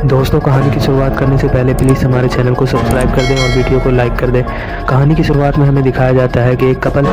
दोस्तों, कहानी की शुरुआत करने से पहले प्लीज़ हमारे चैनल को सब्सक्राइब कर दें और वीडियो को लाइक कर दें। कहानी की शुरुआत में हमें दिखाया जाता है कि एक कपल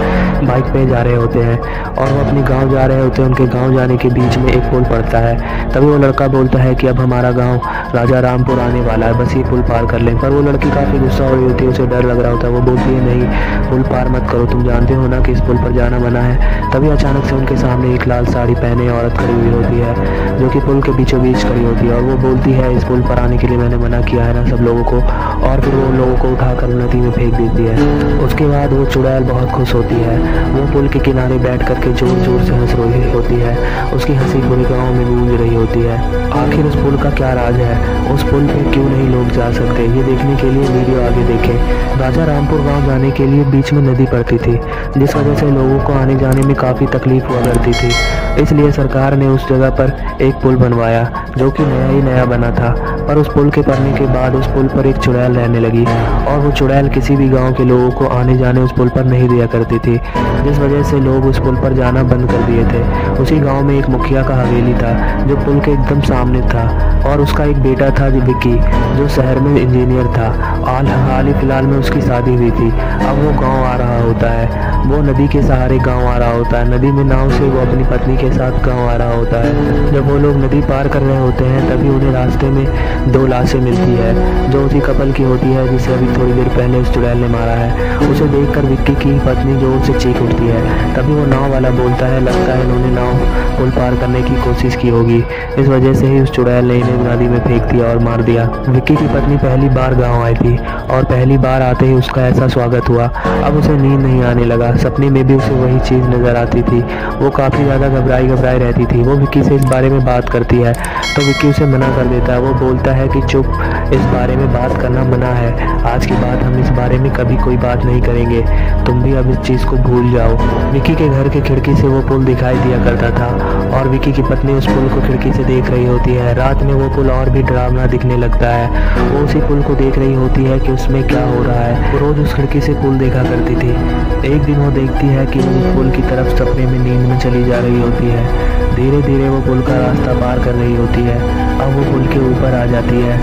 बाइक पे जा रहे होते हैं और वो अपने गांव जा रहे होते हैं। उनके गांव जाने के बीच में एक पुल पड़ता है। तभी वो लड़का बोलता है कि अब हमारा गांव राजा रामपुर आने वाला है, बस ये पुल पार कर लें। पर वो लड़की काफ़ी गुस्सा हो रही होती है, उसे डर लग रहा होता है। वो बोलती है, नहीं, पुल पार मत करो, तुम जानते हो ना कि इस पुल पर जाना मना है। तभी अचानक से उनके सामने एक लाल साड़ी पहने औरत खड़ी हुई होती है, जो कि पुल के बीचों बीच खड़ी होती है। और वो बोलती है, इस पुल पर आने के लिए मैंने मना किया है ना सब लोगों को। और फिर वो उन लोगों को उठाकर नदी में फेंक देती है। उसके बाद वो चुड़ैल बहुत खुश होती है। वो पुल के किनारे बैठ करके जोर जोर से हंस रही होती है। उसकी हंसी पूरे गाँव में गूंज रही होती है। आखिर उस पुल का क्या राज है? उस पुल पे क्यों नहीं लोग जा सकते? ये देखने के लिए वीडियो आगे देखें। राजा रामपुर गाँव जाने के लिए बीच में नदी पड़ती थी, जिस वजह से लोगों को आने जाने में काफ़ी तकलीफ हुआ करती थी। इसलिए सरकार ने उस जगह पर एक पुल बनवाया, जो कि नया ही नया बना था। पर उस पुल के बनने के बाद उस पुल पर एक चुड़ैल रहने लगी, और वो चुड़ैल किसी भी गांव के लोगों को आने जाने उस पुल पर नहीं दिया करती थी, जिस वजह से लोग उस पुल पर जाना बंद कर दिए थे। उसी गांव में एक मुखिया का हवेली था, जो पुल के एकदम सामने था, और उसका एक बेटा था विक्की, जो शहर में इंजीनियर था। हाल ही फिलहाल में उसकी शादी हुई थी। अब वो गाँव आ रहा होता है। वो नदी के सहारे गाँव आ रहा होता है। नदी में नाव से वो अपनी पत्नी के साथ गाँव आ रहा होता है। जब वो लोग नदी पार कर रहे होते हैं, तभी उन्हें रास्ते में दो लाशें मिलती है, जो उसी कपल की होती है जिसे अभी थोड़ी देर पहले उस चुड़ैल ने मारा है। उसे देखकर विक्की की पत्नी जोर से चीख उठती है। तभी वो नाव वाला बोलता है, लगता है इन्होंने नाव पुल पार करने की कोशिश की होगी, इस वजह से ही उस चुड़ैल ने इन्हें नदी में फेंक दिया और मार दिया। विक्की की पत्नी पहली बार गाँव आई थी, और पहली बार आते ही उसका ऐसा स्वागत हुआ। अब उसे नींद नहीं आने लगा। सपने में भी उसे वही चीज़ नज़र आती थी। वो काफ़ी ज़्यादा घबराई रहती थी। वो विक्की से इस बारे में बात करती है, तो विक्की उसे मना कर देता है। वो बोलता है कि चुप, इस बारे में बात करना मना है। आज के बाद हम इस बारे में कभी कोई बात नहीं करेंगे। तुम भी अब इस चीज़ को भूल जाओ। विक्की के घर के खिड़की से वो पुल दिखाई दिया करता था, और विक्की की पत्नी उस पुल को खिड़की से देख रही होती है। रात में वो पुल और भी डरावना दिखने लगता है। वो उसी पुल को देख रही होती है कि उसमें क्या हो रहा है। वो रोज़ उस खिड़की से पुल देखा करती थी। एक दिन वो देखती है कि वो पुल की तरफ सपने में नींद में चली जा रही होती है। धीरे धीरे वो पुल का रास्ता पार कर रही होती है। अब वो पुल के ऊपर आ जाती है।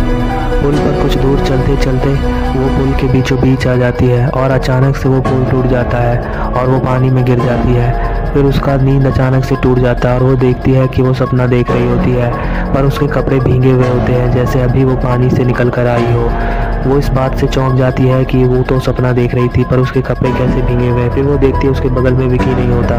पुल पर कुछ दूर चलते चलते वो पुल के बीचों बीच आ जाती है, और अचानक से वो पुल टूट जाता है और वो पानी में गिर जाती है। फिर उसका नींद अचानक से टूट जाता है, और वो देखती है कि वो सपना देख रही होती है, पर उसके कपड़े भीगे हुए होते हैं, जैसे अभी वो पानी से निकल कर आई हो। वो इस बात से चौंक जाती है कि वो तो सपना देख रही थी, पर उसके कपड़े कैसे भीगे हुए हैं। फिर वो देखती है उसके बगल में विक्की नहीं होता,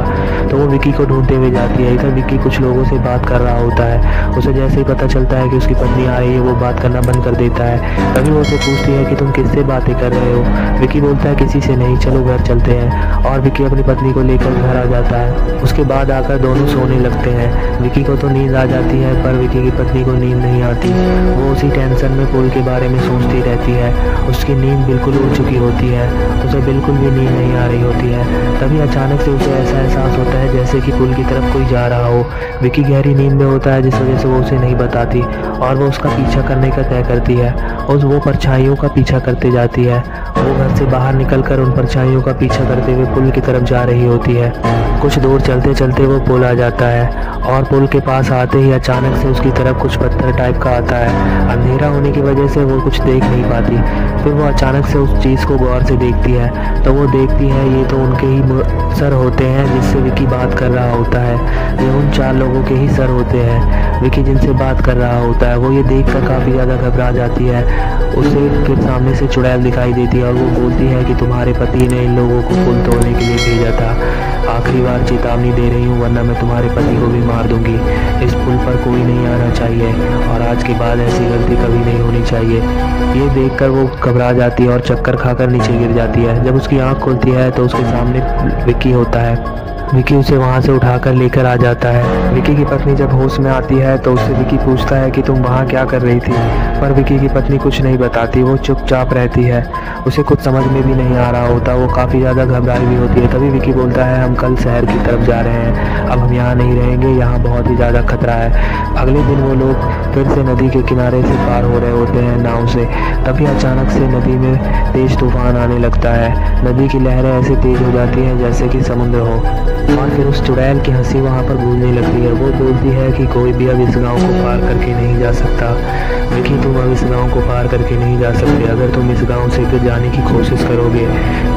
तो वो विक्की को ढूंढते हुए जाती है। इधर विक्की कुछ लोगों से बात कर रहा होता है। उसे जैसे ही पता चलता है कि उसकी पत्नी आ रही है, वो बात करना बंद कर देता है। तभी वो उसे पूछती है कि तुम किससे बातें कर रहे हो? विक्की बोलता है, किसी से नहीं, चलो घर चलते हैं। और विक्की अपनी पत्नी को लेकर घर आ जाता है। उसके बाद आकर दोनों सोने लगते हैं। विक्की को तो नींद आ जाती है, पर विक्की की पत्नी को नींद नहीं आती। वो उसी टेंशन में पुल के बारे में सोचती रहती है। उसकी नींद बिल्कुल उड़ चुकी होती है, उसे बिल्कुल भी नींद नहीं आ रही होती है। तभी अचानक से उसे ऐसा एहसास होता है जैसे कि पुल की तरफ कोई जा रहा हो। विक्की गहरी नींद में होता है, जिस वजह से वो उसे नहीं बताती, और वो उसका पीछा करने का तय करती है। और वो परछाइयों का पीछा करते जाती है। वो घर से बाहर निकलकर उन परछाइयों का पीछा करते हुए पुल की तरफ जा रही होती है। कुछ दूर चलते चलते वो पुल आ जाता है, और पुल के पास आते ही अचानक से उसकी तरफ कुछ पत्थर टाइप का आता है। अंधेरा होने की वजह से वो कुछ देख नहीं पाती। फिर वो अचानक से उस चीज़ को गौर से देखती है, तो वो देखती है ये तो उनके ही सर होते हैं जिससे विक्की बात कर रहा होता है। ये उन 4 लोगों के ही सर होते हैं, विक्की जिनसे बात कर रहा होता है। वो ये देखकर काफ़ी ज़्यादा घबरा जाती है। उसे फिर सामने से चुड़ैल दिखाई देती है, और वो बोलती है कि तुम्हारे पति ने इन लोगों को पुल तोड़ने के लिए भेजा था। आखिरी बार चेतावनी दे रही हूँ, वरना मैं तुम्हारे पति को भी मार दूंगी। इस पुल पर कोई नहीं आना चाहिए, और आज के बाद ऐसी गलती कभी नहीं होनी चाहिए। ये देखकर वो घबरा जाती है और चक्कर खाकर नीचे गिर जाती है। जब उसकी आंख खुलती है तो उसके सामने विक्की होता है। विक्की उसे वहाँ से उठाकर लेकर आ जाता है। विक्की की पत्नी जब होश में आती है तो उससे विक्की पूछता है कि तुम वहाँ क्या कर रही थी? पर विक्की की पत्नी कुछ नहीं बताती, वो चुपचाप रहती है। उसे कुछ समझ में भी नहीं आ रहा होता, वो काफ़ी ज़्यादा घबराई हुई होती है। तभी विक्की बोलता है, हम कल शहर की तरफ जा रहे हैं, अब हम यहाँ नहीं रहेंगे, यहाँ बहुत ही ज़्यादा खतरा है। अगले दिन वो लोग फिर से नदी के किनारे से पार हो रहे होते हैं नाव से। तभी अचानक से नदी में तेज़ तूफान आने लगता है। नदी की लहरें ऐसे तेज़ हो जाती हैं जैसे कि समुद्र हो। और फिर उस चुड़ैल की हंसी वहाँ पर गूंजने लगती है। वो बोलती है कि कोई भी अब इस गाँव को पार करके नहीं जा सकता। विकी, तुम अब इस गाँव को पार करके नहीं जा सकते। अगर तुम इस गाँव से फिर जाने की कोशिश करोगे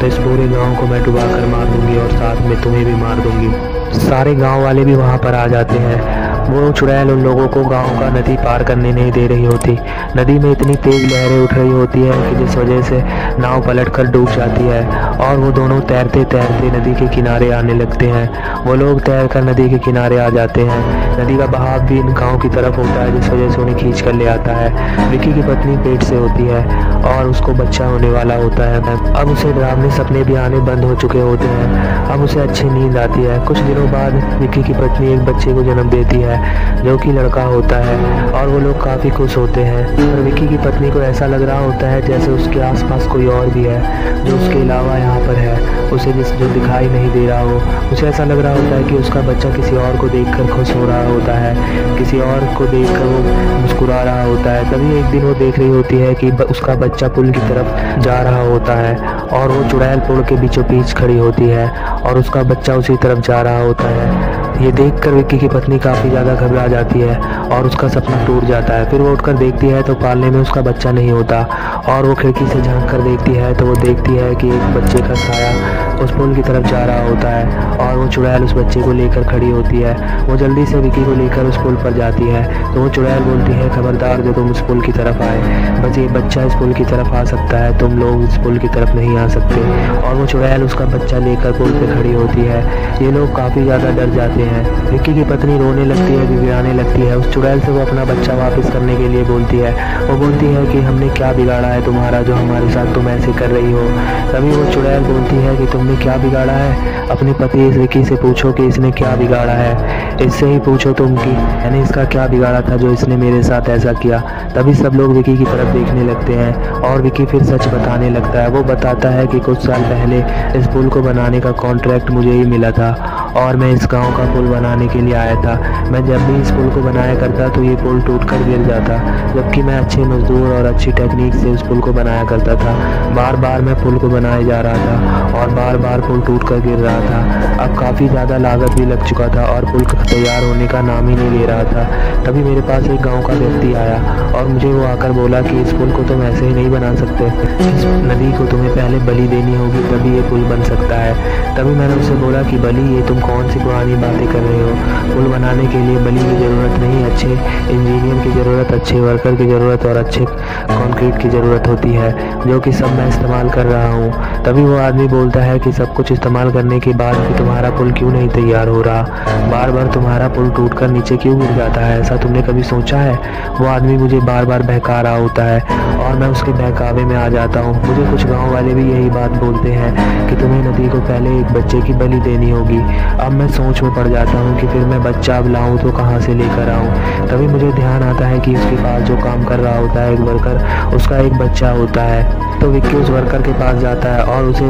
तो इस पूरे गाँव को मैं डुबा कर मार दूंगी और साथ में तुम्हें भी मार दूंगी। सारे गाँव वाले भी वहाँ पर आ जाते हैं। वो चुड़ैल उन लोगों को गांव का नदी पार करने नहीं दे रही होती। नदी में इतनी तेज लहरें उठ रही होती है कि जिस वजह से नाव पलटकर डूब जाती है और वो दोनों तैरते तैरते नदी के किनारे आने लगते हैं। वो लोग तैरकर नदी के किनारे आ जाते हैं। नदी का बहाव भी इन गाँव की तरफ होता है, जिस वजह से उन्हें खींच कर ले आता है। विकी की पत्नी पेट से होती है और उसको बच्चा होने वाला होता है। अब उसे डरावने सपने भी आने बंद हो चुके होते हैं। अब उसे अच्छी नींद आती है। कुछ दिनों बाद विकी की पत्नी एक बच्चे को जन्म देती है जो कि लड़का होता है और वो लोग काफ़ी खुश होते हैं। पर विकी की पत्नी को ऐसा लग रहा होता है जैसे उसके आसपास कोई और भी है जो उसके अलावा यहाँ पर है, उसे जो दिखाई नहीं दे रहा हो। उसे ऐसा लग रहा होता है कि उसका बच्चा किसी और को देखकर खुश हो रहा होता है, किसी और को देखकर वो मुस्कुरा रहा होता है। तभी एक दिन वो देख रही होती है कि उसका बच्चा पुल की तरफ जा रहा होता है और वो चुड़ैल पुल के बीचों बीच खड़ी होती है और उसका बच्चा उसी तरफ जा रहा होता है। ये देखकर विक्की की पत्नी काफ़ी ज़्यादा घबरा जाती है और उसका सपना टूट जाता है। फिर वो उठकर देखती है तो पालने में उसका बच्चा नहीं होता और वो खिड़की से झांक कर देखती है तो वो देखती है कि एक बच्चे का साया उस पुल की तरफ जा रहा होता है और वो चुड़ैल उस बच्चे को लेकर खड़ी होती है। वो जल्दी से विक्की को लेकर उस पुल पर जाती है तो वो चुड़ैल बोलती है, खबरदार जो तुम इस पुल की तरफ आए, बस ये बच्चा इस पुल की तरफ आ सकता है, तुम लोग इस पुल की तरफ नहीं आ सकते। और वो चुड़ैल उसका बच्चा लेकर पुल पर खड़ी होती है। ये लोग काफ़ी ज़्यादा डर जाते हैं। विक्की की पत्नी रोने लगती है, गिड़गिड़ाने लगती है। उस चुड़ैल से वो अपना बच्चा वापस करने के लिए बोलती है। वो बोलती है कि हमने क्या बिगाड़ा है तुम्हारा जो हमारे साथ तुम ऐसे कर रही हो। तभी वो चुड़ैल बोलती है कि तुमने क्या बिगाड़ा है, अपने पति इस विक्की से पूछो कि इसने क्या बिगाड़ा है। इससे ही पूछो तुम कि मैंने इसका क्या बिगाड़ा था जो इसने मेरे साथ ऐसा किया। तभी सब लोग विक्की की तरफ देखने लगते हैं और विक्की फिर सच बताने लगता है। वो बताता है कि कुछ साल पहले इस पुल को बनाने का कॉन्ट्रैक्ट मुझे ही मिला था और मैं इस गांव का पुल बनाने के लिए आया था। मैं जब भी इस पुल को बनाया करता तो ये पुल टूटकर गिर जाता, जबकि मैं अच्छे मजदूर और अच्छी टेक्निक से उस पुल को बनाया करता था। बार बार मैं पुल को बनाए जा रहा था और बार बार पुल टूटकर गिर रहा था। अब काफ़ी ज़्यादा लागत भी लग चुका था और पुल तैयार होने का नाम ही नहीं ले रहा था। तभी मेरे पास एक गाँव का व्यक्ति आया और मुझे वो आकर बोला कि इस पुल को तुम ऐसे ही नहीं बना सकते, इस नदी को तुम्हें पहले बलि देनी होगी तभी ये पुल बन सकता है। तभी मैंने उससे बोला कि बलि, ये तुम कौन सी पुरानी बातें कर रहे हो। पुल बनाने के लिए बलि की ज़रूरत नहीं, अच्छे इंजीनियर की ज़रूरत, अच्छे वर्कर की ज़रूरत और अच्छे कंक्रीट की ज़रूरत होती है, जो कि सब मैं इस्तेमाल कर रहा हूँ। तभी वो आदमी बोलता है कि सब कुछ इस्तेमाल करने के बाद भी तुम्हारा पुल क्यों नहीं तैयार हो रहा, बार बार तुम्हारा पुल टूटकर नीचे क्यों गिर जाता है, ऐसा तुमने कभी सोचा है। वो आदमी मुझे बार बार बहका रहा होता है और मैं उसके बहकावे में आ जाता हूँ। मुझे कुछ गाँव वाले भी यही बात बोलते हैं कि तुम्हें नदी को पहले एक बच्चे की बलि देनी होगी। अब मैं सोच में पड़ जाता हूँ कि फिर मैं बच्चा अब लाऊं तो कहाँ से लेकर आऊँ। तभी मुझे ध्यान आता है कि उसके पास जो काम कर रहा होता है एक वर्कर, उसका एक बच्चा होता है। तो विक्की उस वर्कर के पास जाता है और उसे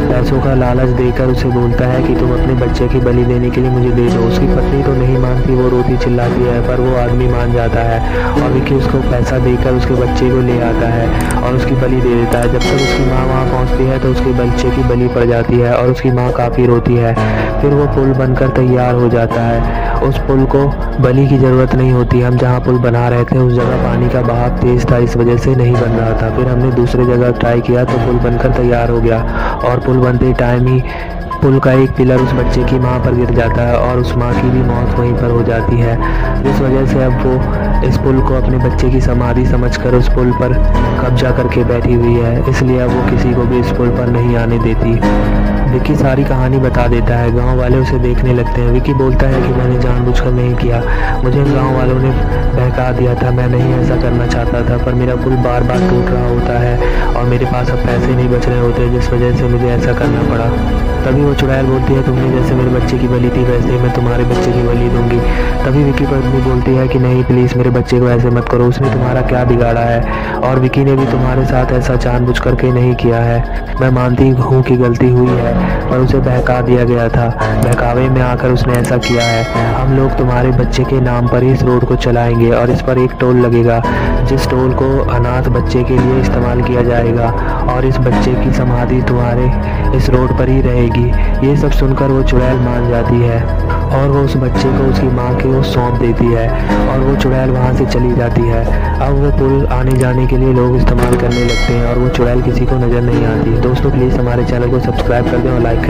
पैसों का लालच देकर उसे बोलता है कि तुम अपने बच्चे की बलि देने के लिए मुझे दे दो। उसकी पत्नी तो नहीं मानती, वो रोती चिल्लाती है, पर वो आदमी मान जाता है और विक्की उसको पैसा देकर उसके बच्चे को ले आता है और उसकी बलि दे देता है। जब तक उसकी माँ वहाँ पहुँचती है तो उसके बच्चे की बलि पड़ जाती है और उसकी माँ काफ़ी रोती है। फिर वो पुल बनकर तैयार हो जाता है। उस पुल को बलि की ज़रूरत नहीं होती। हम जहाँ पुल बना रहे थे उस जगह पानी का बहाव तेज़ था, इस वजह से नहीं बन रहा था। फिर हमने दूसरी जगह ट्राई किया तो पुल बनकर तैयार हो गया और पुल बनते टाइम ही पुल का एक पिलर उस बच्चे की माँ पर गिर जाता है और उस माँ की भी मौत वहीं पर हो जाती है। जिस वजह से अब वो इस पुल को अपने बच्चे की समाधि समझकर उस पुल पर कब्जा करके बैठी हुई है, इसलिए अब वो किसी को भी इस पुल पर नहीं आने देती। विक्की सारी कहानी बता देता है। गांव वाले उसे देखने लगते हैं। विक्की बोलता है कि मैंने जानबूझकर नहीं किया, मुझे गांव वालों ने बहका दिया था, मैं नहीं ऐसा करना चाहता था, पर मेरा पुल बार बार टूट रहा होता है और मेरे पास अब पैसे नहीं बच रहे होते, जिस वजह से मुझे ऐसा करना पड़ा। तभी वो चुड़ैल बोलती है, तुमने जैसे मेरे बच्चे की बलि दी वैसे ही मैं तुम्हारे बच्चे की बलि दूंगी। तभी विक्की पत्नी बोलती है कि नहीं, प्लीज़ मेरे बच्चे को ऐसे मत करो, उसने तुम्हारा क्या बिगाड़ा है। और विकी ने भी तुम्हारे साथ ऐसा जानबूझ करके नहीं किया है। मैं मानती हूँ कि गलती हुई है, पर उसे बहका दिया गया था, बहकावे में आकर उसने ऐसा किया है। हम लोग तुम्हारे बच्चे के नाम पर इस रोड को चलाएंगे और इस पर एक टोल लगेगा, जिस टोल को अनाथ बच्चे के लिए इस्तेमाल किया जाएगा, और इस बच्चे की समाधि तुम्हारे इस रोड पर ही रहेगी। ये सब सुनकर वो चुड़ैल मान जाती है और वो उस बच्चे को उसकी माँ को सौंप देती है और वो चुड़ैल वहाँ से चली जाती है। अब वो पुल आने जाने के लिए लोग इस्तेमाल करने लगते हैं और वो चुड़ैल किसी को नज़र नहीं आती। दोस्तों प्लीज़ हमारे चैनल को सब्सक्राइब कर दें और लाइक कर दें।